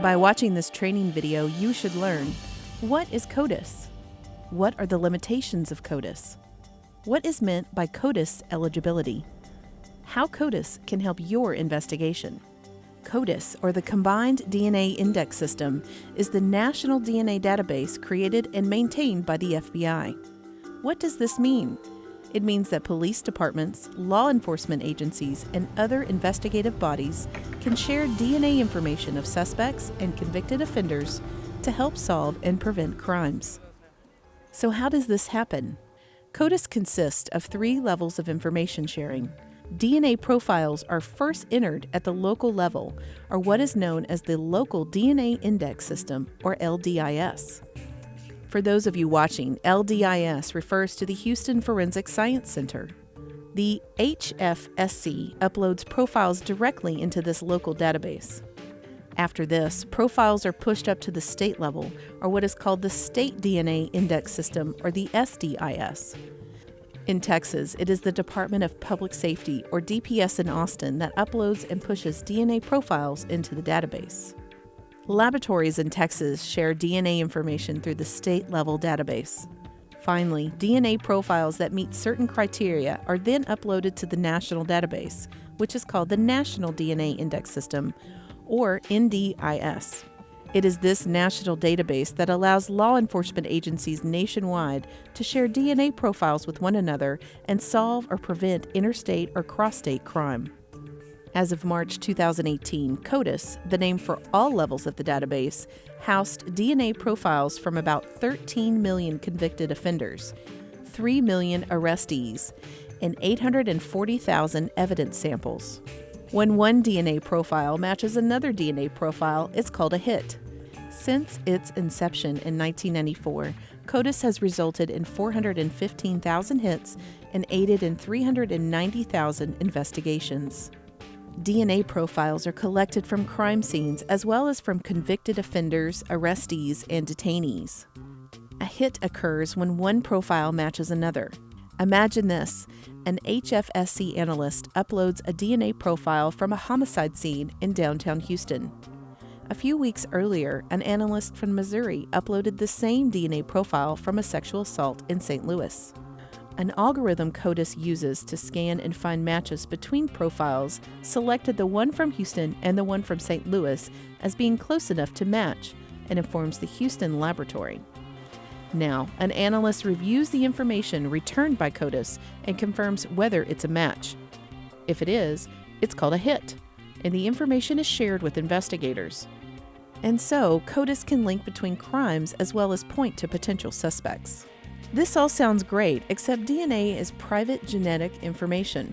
By watching this training video, you should learn: what is Codis? What are the limitations of Codis? What is meant by Codis eligibility? How Codis can help your investigation. Codis, or the Combined DNA Index System, is the national DNA database created and maintained by the FBI. What does this mean? It means that police departments, law enforcement agencies, and other investigative bodies can share DNA information of suspects and convicted offenders to help solve and prevent crimes. So how does this happen? Codis consists of 3 levels of information sharing. DNA profiles are first entered at the local level, or what is known as the Local DNA Index System, or LDIS. For those of you watching, LDIS refers to the Houston Forensic Science Center. The HFSC uploads profiles directly into this local database. After this, profiles are pushed up to the state level, or what is called the State DNA Index System, or the SDIS. In Texas, it is the Department of Public Safety, or DPS in Austin, that uploads and pushes DNA profiles into the database. Laboratories in Texas share DNA information through the state-level database. Finally, DNA profiles that meet certain criteria are then uploaded to the national database, which is called the National DNA Index System, or NDIS. It is this national database that allows law enforcement agencies nationwide to share DNA profiles with one another and solve or prevent interstate or cross-state crime. As of March 2018, Codis, the name for all levels of the database, housed DNA profiles from about 13 million convicted offenders, 3 million arrestees, and 840,000 evidence samples. When one DNA profile matches another DNA profile, it's called a hit. Since its inception in 1994, Codis has resulted in 415,000 hits and aided in 390,000 investigations. DNA profiles are collected from crime scenes as well as from convicted offenders, arrestees, and detainees. A hit occurs when one profile matches another. Imagine this: an HFSC analyst uploads a DNA profile from a homicide scene in downtown Houston. A few weeks earlier, an analyst from Missouri uploaded the same DNA profile from a sexual assault in St. Louis. An algorithm Codis uses to scan and find matches between profiles selected the one from Houston and the one from St. Louis as being close enough to match and informs the Houston laboratory. Now, an analyst reviews the information returned by Codis and confirms whether it's a match. If it is, it's called a hit, and the information is shared with investigators. And so, Codis can link between crimes as well as point to potential suspects. This all sounds great, except DNA is private genetic information.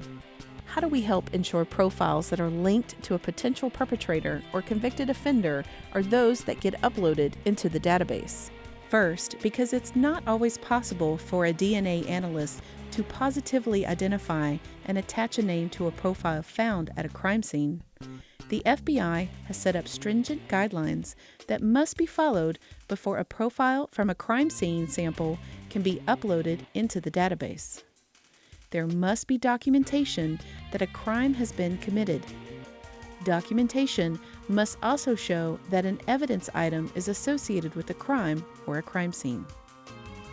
How do we help ensure profiles that are linked to a potential perpetrator or convicted offender are those that get uploaded into the database? First, because it's not always possible for a DNA analyst to positively identify and attach a name to a profile found at a crime scene. The FBI has set up stringent guidelines that must be followed before a profile from a crime scene sample can be uploaded into the database. There must be documentation that a crime has been committed. Documentation must also show that an evidence item is associated with a crime or a crime scene.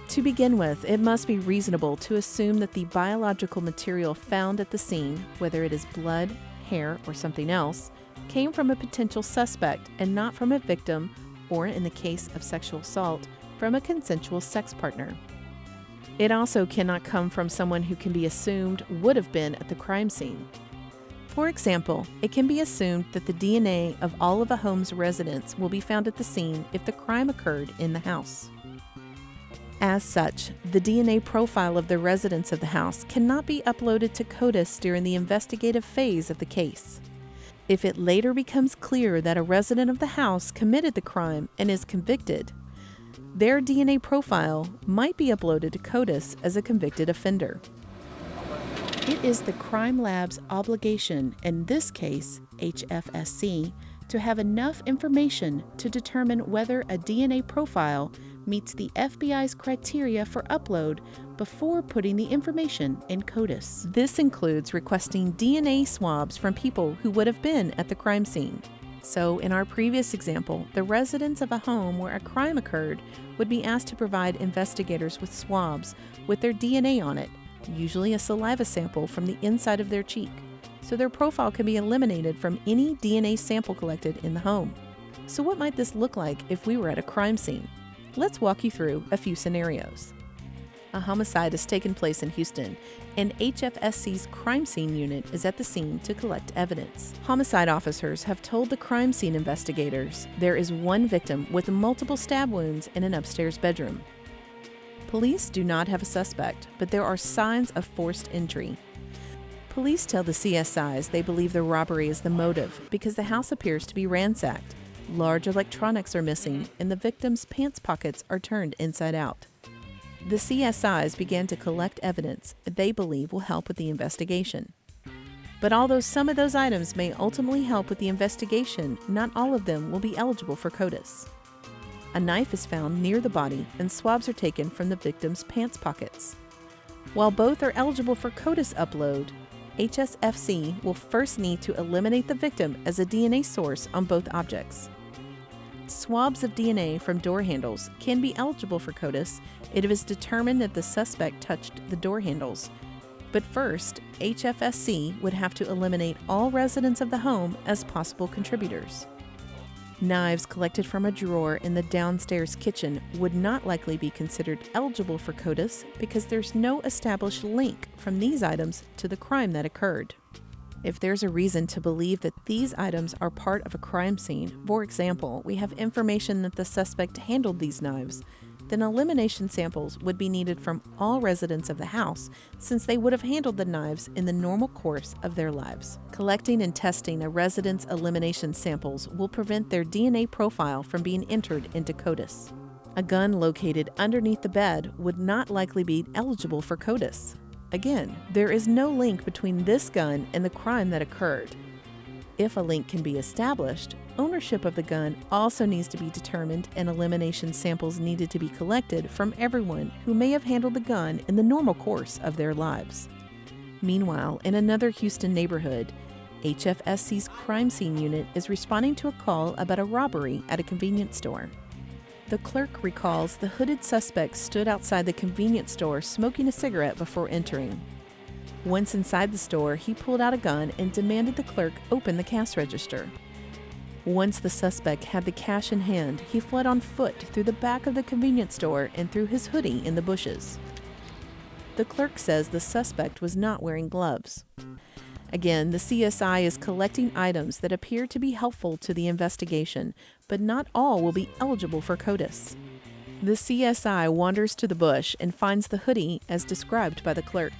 To begin with, it must be reasonable to assume that the biological material found at the scene, whether it is blood, hair, or something else, came from a potential suspect and not from a victim, or in the case of sexual assault, from a consensual sex partner. It also cannot come from someone who can be assumed would have been at the crime scene. For example, it can be assumed that the DNA of all of a home's residents will be found at the scene if the crime occurred in the house. As such, the DNA profile of the residents of the house cannot be uploaded to Codis during the investigative phase of the case. If it later becomes clear that a resident of the house committed the crime and is convicted, their DNA profile might be uploaded to Codis as a convicted offender. It is the crime lab's obligation, in this case HFSC, to have enough information to determine whether a DNA profile meets the FBI's criteria for upload before putting the information in Codis. This includes requesting DNA swabs from people who would have been at the crime scene. So, in our previous example, the residents of a home where a crime occurred would be asked to provide investigators with swabs with their DNA on it, usually a saliva sample from the inside of their cheek, so their profile can be eliminated from any DNA sample collected in the home. So what might this look like if we were at a crime scene? Let's walk you through a few scenarios. A homicide has taken place in Houston, and HFSC's crime scene unit is at the scene to collect evidence. Homicide officers have told the crime scene investigators there is one victim with multiple stab wounds in an upstairs bedroom. Police do not have a suspect, but there are signs of forced entry. Police tell the CSIs they believe the robbery is the motive because the house appears to be ransacked. Large electronics are missing, and the victim's pants pockets are turned inside out. The CSIs began to collect evidence they believe will help with the investigation. But although some of those items may ultimately help with the investigation, not all of them will be eligible for Codis. A knife is found near the body, and swabs are taken from the victim's pants pockets. While both are eligible for Codis upload, HSFC will first need to eliminate the victim as a DNA source on both objects. Swabs of DNA from door handles can be eligible for Codis if it is determined that the suspect touched the door handles. But first, HFSC would have to eliminate all residents of the home as possible contributors. Knives collected from a drawer in the downstairs kitchen would not likely be considered eligible for Codis because there's no established link from these items to the crime that occurred. If there's a reason to believe that these items are part of a crime scene, for example, we have information that the suspect handled these knives, then elimination samples would be needed from all residents of the house since they would have handled the knives in the normal course of their lives. Collecting and testing a resident's elimination samples will prevent their DNA profile from being entered into Codis. A gun located underneath the bed would not likely be eligible for Codis. Again, there is no link between this gun and the crime that occurred. If a link can be established, ownership of the gun also needs to be determined and elimination samples needed to be collected from everyone who may have handled the gun in the normal course of their lives. Meanwhile, in another Houston neighborhood, HFSC's crime scene unit is responding to a call about a robbery at a convenience store. The clerk recalls the hooded suspect stood outside the convenience store smoking a cigarette before entering. Once inside the store, he pulled out a gun and demanded the clerk open the cash register. Once the suspect had the cash in hand, he fled on foot through the back of the convenience store and threw his hoodie in the bushes. The clerk says the suspect was not wearing gloves. Again, the CSI is collecting items that appear to be helpful to the investigation, but not all will be eligible for Codis. The CSI wanders to the bush and finds the hoodie as described by the clerk.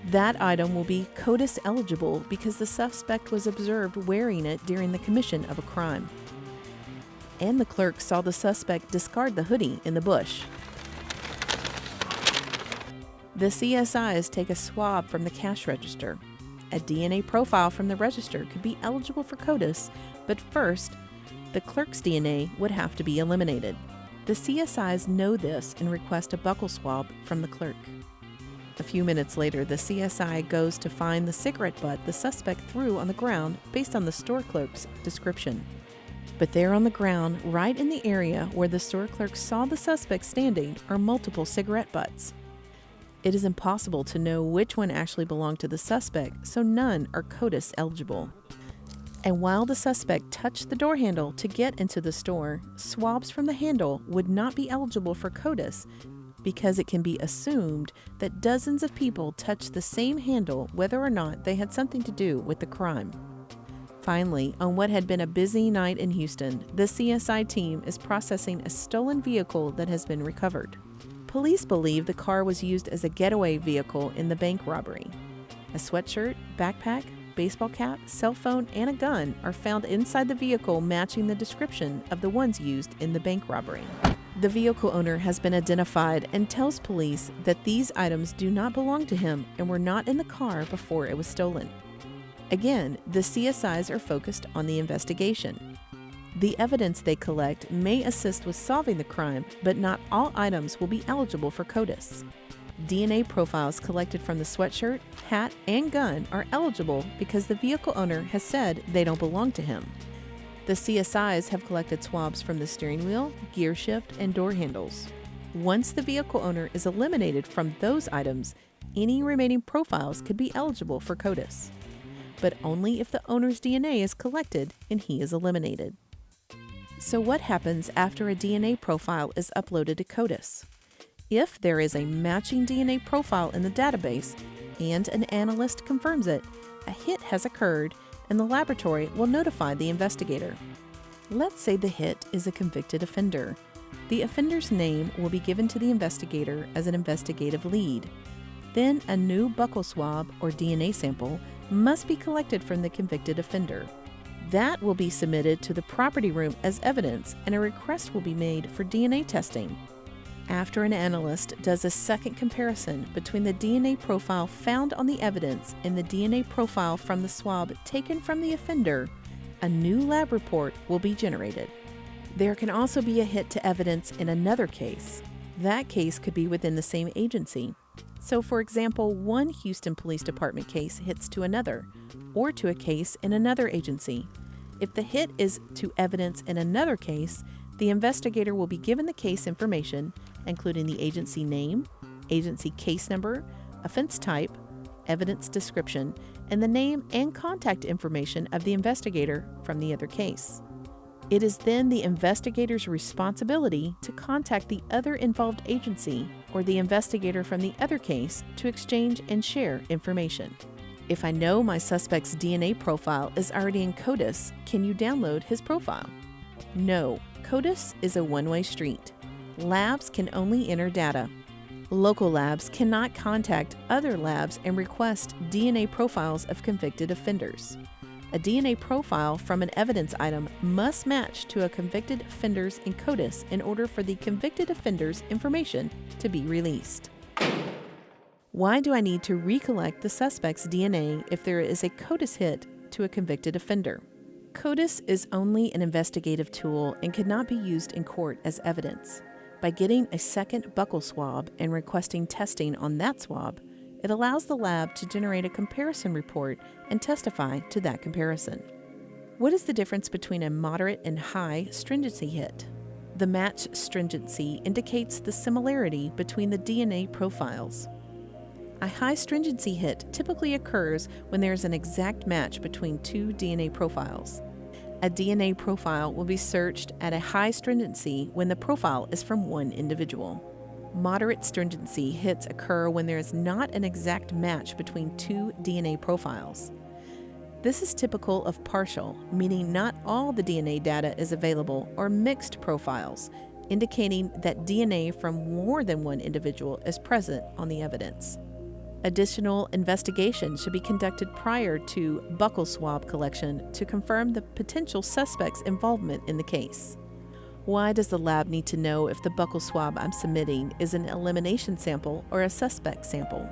That item will be Codis eligible because the suspect was observed wearing it during the commission of a crime. And the clerk saw the suspect discard the hoodie in the bush. The CSIs take a swab from the cash register. A DNA profile from the register could be eligible for Codis, but first, the clerk's DNA would have to be eliminated. The CSIs know this and request a buccal swab from the clerk. A few minutes later, the CSI goes to find the cigarette butt the suspect threw on the ground based on the store clerk's description. But there on the ground, right in the area where the store clerk saw the suspect standing, are multiple cigarette butts. It is impossible to know which one actually belonged to the suspect, so none are Codis eligible. And while the suspect touched the door handle to get into the store, swabs from the handle would not be eligible for Codis because it can be assumed that dozens of people touched the same handle whether or not they had something to do with the crime. Finally, on what had been a busy night in Houston, the CSI team is processing a stolen vehicle that has been recovered. Police believe the car was used as a getaway vehicle in the bank robbery. A sweatshirt, backpack, baseball cap, cell phone, and a gun are found inside the vehicle matching the description of the ones used in the bank robbery. The vehicle owner has been identified and tells police that these items do not belong to him and were not in the car before it was stolen. Again, the CSIs are focused on the investigation. The evidence they collect may assist with solving the crime, but not all items will be eligible for Codis. DNA profiles collected from the sweatshirt, hat, and gun are eligible because the vehicle owner has said they don't belong to him. The CSIs have collected swabs from the steering wheel, gear shift, and door handles. Once the vehicle owner is eliminated from those items, any remaining profiles could be eligible for Codis, but only if the owner's DNA is collected and he is eliminated. So what happens after a DNA profile is uploaded to Codis? If there is a matching DNA profile in the database and an analyst confirms it, a hit has occurred and the laboratory will notify the investigator. Let's say the hit is a convicted offender. The offender's name will be given to the investigator as an investigative lead. Then a new buccal swab or DNA sample must be collected from the convicted offender. That will be submitted to the property room as evidence and a request will be made for DNA testing. After an analyst does a second comparison between the DNA profile found on the evidence and the DNA profile from the swab taken from the offender, a new lab report will be generated. There can also be a hit to evidence in another case. That case could be within the same agency. So, for example, one Houston Police Department case hits to another, or to a case in another agency. If the hit is to evidence in another case, the investigator will be given the case information, including the agency name, agency case number, offense type, evidence description, and the name and contact information of the investigator from the other case. It is then the investigator's responsibility to contact the other involved agency or the investigator from the other case to exchange and share information. If I know my suspect's DNA profile is already in Codis, can you download his profile? No, Codis is a one-way street. Labs can only enter data. Local labs cannot contact other labs and request DNA profiles of convicted offenders. A DNA profile from an evidence item must match to a convicted offender's in Codis in order for the convicted offender's information to be released. Why do I need to recollect the suspect's DNA if there is a Codis hit to a convicted offender? Codis is only an investigative tool and cannot be used in court as evidence. By getting a second buccal swab and requesting testing on that swab, it allows the lab to generate a comparison report and testify to that comparison. What is the difference between a moderate and high stringency hit? The match stringency indicates the similarity between the DNA profiles. A high stringency hit typically occurs when there is an exact match between two DNA profiles. A DNA profile will be searched at a high stringency when the profile is from one individual. Moderate stringency hits occur when there is not an exact match between two DNA profiles. This is typical of partial, meaning not all the DNA data is available, or mixed profiles, indicating that DNA from more than one individual is present on the evidence. Additional investigation should be conducted prior to buccal swab collection to confirm the potential suspect's involvement in the case. Why does the lab need to know if the buccal swab I'm submitting is an elimination sample or a suspect sample?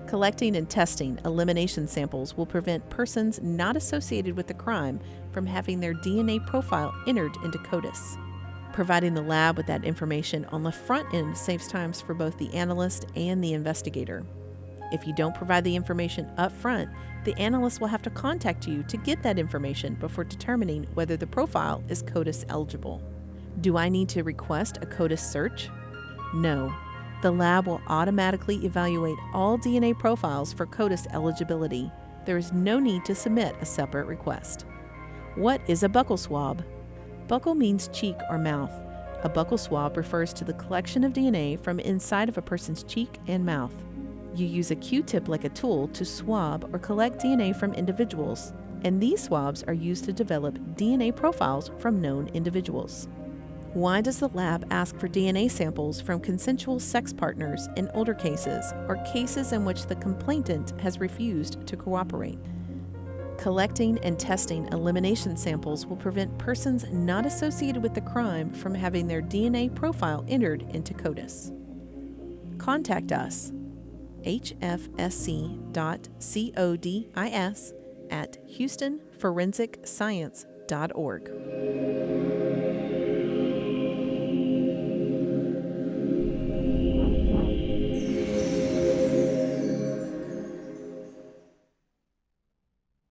Collecting and testing elimination samples will prevent persons not associated with the crime from having their DNA profile entered into Codis. Providing the lab with that information on the front end saves times for both the analyst and the investigator. If you don't provide the information up front, the analyst will have to contact you to get that information before determining whether the profile is Codis eligible. Do I need to request a Codis search? No. The lab will automatically evaluate all DNA profiles for Codis eligibility. There is no need to submit a separate request. What is a buccal swab? Buccal means cheek or mouth. A buccal swab refers to the collection of DNA from inside of a person's cheek and mouth. You use a Q-tip like a tool to swab or collect DNA from individuals, and these swabs are used to develop DNA profiles from known individuals. Why does the lab ask for DNA samples from consensual sex partners in older cases or cases in which the complainant has refused to cooperate? Collecting and testing elimination samples will prevent persons not associated with the crime from having their DNA profile entered into Codis. Contact us, hfsc.codis@houstonforensicscience.org.